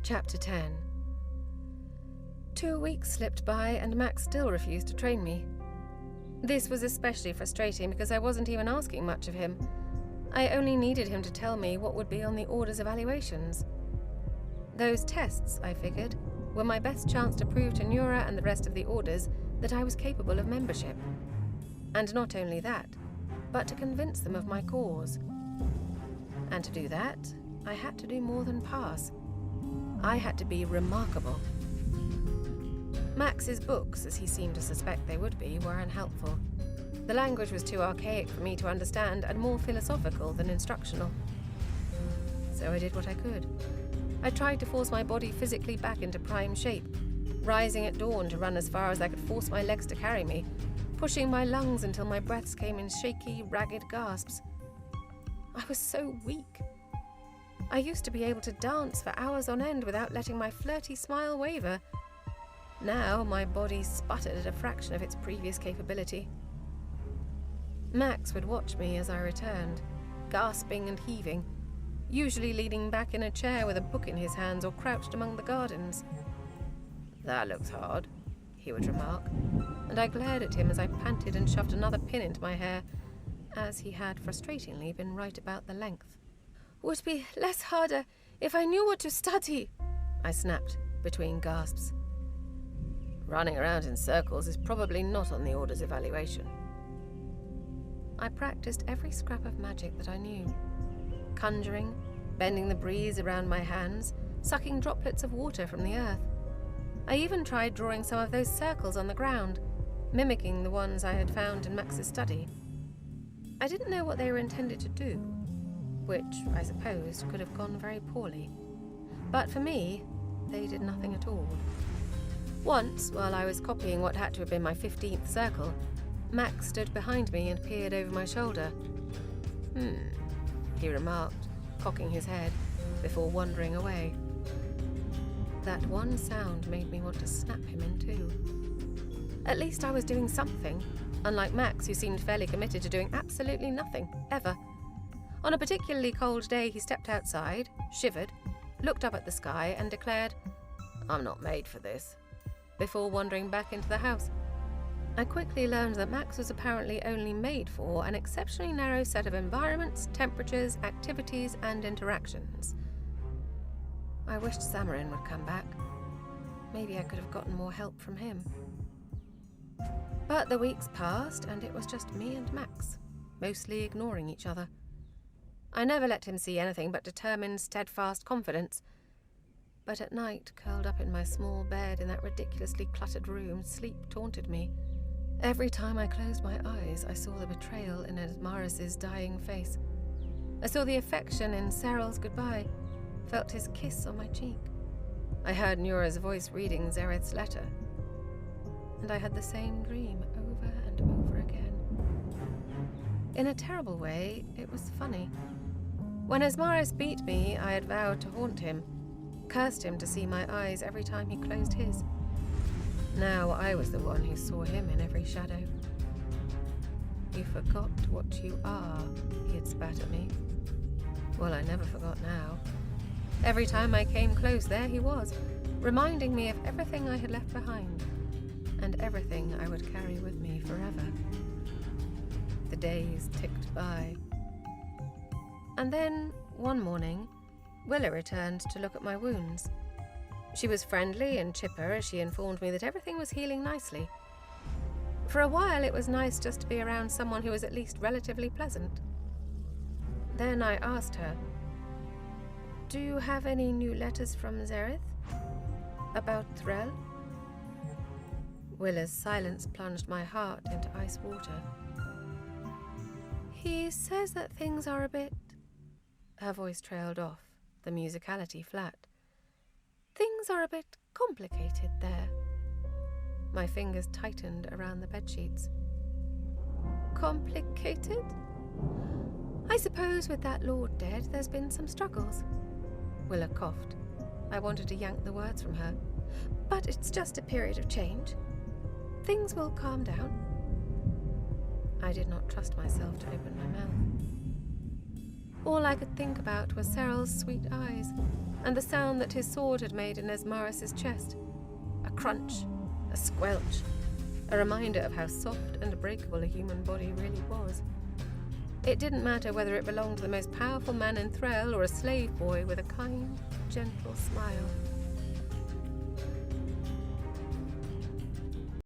Chapter 10. 2 weeks slipped by and Max still refused to train me. This was especially frustrating because I wasn't even asking much of him. I only needed him to tell me what would be on the Order's evaluations. Those tests, I figured, were my best chance to prove to Nura and the rest of the Orders that I was capable of membership. And not only that, but to convince them of my cause. And to do that, I had to do more than pass. I had to be remarkable. Max's books, as he seemed to suspect they would be, were unhelpful. The language was too archaic for me to understand and more philosophical than instructional. So I did what I could. I tried to force my body physically back into prime shape, rising at dawn to run as far as I could force my legs to carry me, pushing my lungs until my breaths came in shaky, ragged gasps. I was so weak. I used to be able to dance for hours on end without letting my flirty smile waver. Now my body sputtered at a fraction of its previous capability. Max would watch me as I returned, gasping and heaving, usually leaning back in a chair with a book in his hands or crouched among the gardens. "That looks hard," he would remark, and I glared at him as I panted and shoved another pin into my hair, as he had frustratingly been right about the length. "Would be less harder if I knew what to study," I snapped between gasps. "Running around in circles is probably not on the Order's evaluation." I practiced every scrap of magic that I knew. Conjuring, bending the breeze around my hands, sucking droplets of water from the earth. I even tried drawing some of those circles on the ground, mimicking the ones I had found in Max's study. I didn't know what they were intended to do, which, I suppose, could have gone very poorly. But for me, they did nothing at all. Once, while I was copying what had to have been my 15th circle, Max stood behind me and peered over my shoulder. He remarked, cocking his head, before wandering away. That one sound made me want to snap him in two. At least I was doing something, unlike Max, who seemed fairly committed to doing absolutely nothing, ever. On a particularly cold day, he stepped outside, shivered, looked up at the sky, and declared, "I'm not made for this," before wandering back into the house. I quickly learned that Max was apparently only made for an exceptionally narrow set of environments, temperatures, activities, and interactions. I wished Samarin would come back. Maybe I could have gotten more help from him. But the weeks passed, and it was just me and Max, mostly ignoring each other. I never let him see anything but determined, steadfast confidence. But at night, curled up in my small bed in that ridiculously cluttered room, sleep taunted me. Every time I closed my eyes, I saw the betrayal in Asmaris's dying face. I saw the affection in Cyril's goodbye, felt his kiss on my cheek. I heard Nura's voice reading Zareth's letter. And I had the same dream over and over again. In a terrible way, it was funny. When Asmaris beat me, I had vowed to haunt him, cursed him to see my eyes every time he closed his. Now I was the one who saw him in every shadow. "You forgot what you are," he had spat at me. Well, I never forgot now. Every time I came close, there he was, reminding me of everything I had left behind, and everything I would carry with me forever. The days ticked by. And then, one morning, Willa returned to look at my wounds. She was friendly and chipper as she informed me that everything was healing nicely. For a while, it was nice just to be around someone who was at least relatively pleasant. Then I asked her, "Do you have any new letters from Zareth? About Threll?" Willa's silence plunged my heart into ice water. "He says that things are a bit..." Her voice trailed off, the musicality flat. "Things are a bit complicated there." My fingers tightened around the bedsheets. "Complicated? I suppose with that lord dead, there's been some struggles." Willa coughed. I wanted to yank the words from her. "But it's just a period of change. Things will calm down." I did not trust myself to open my mouth. All I could think about were Cyril's sweet eyes, and the sound that his sword had made in Esmaris's chest. A crunch, a squelch, a reminder of how soft and breakable a human body really was. It didn't matter whether it belonged to the most powerful man in Threl or a slave boy with a kind, gentle smile.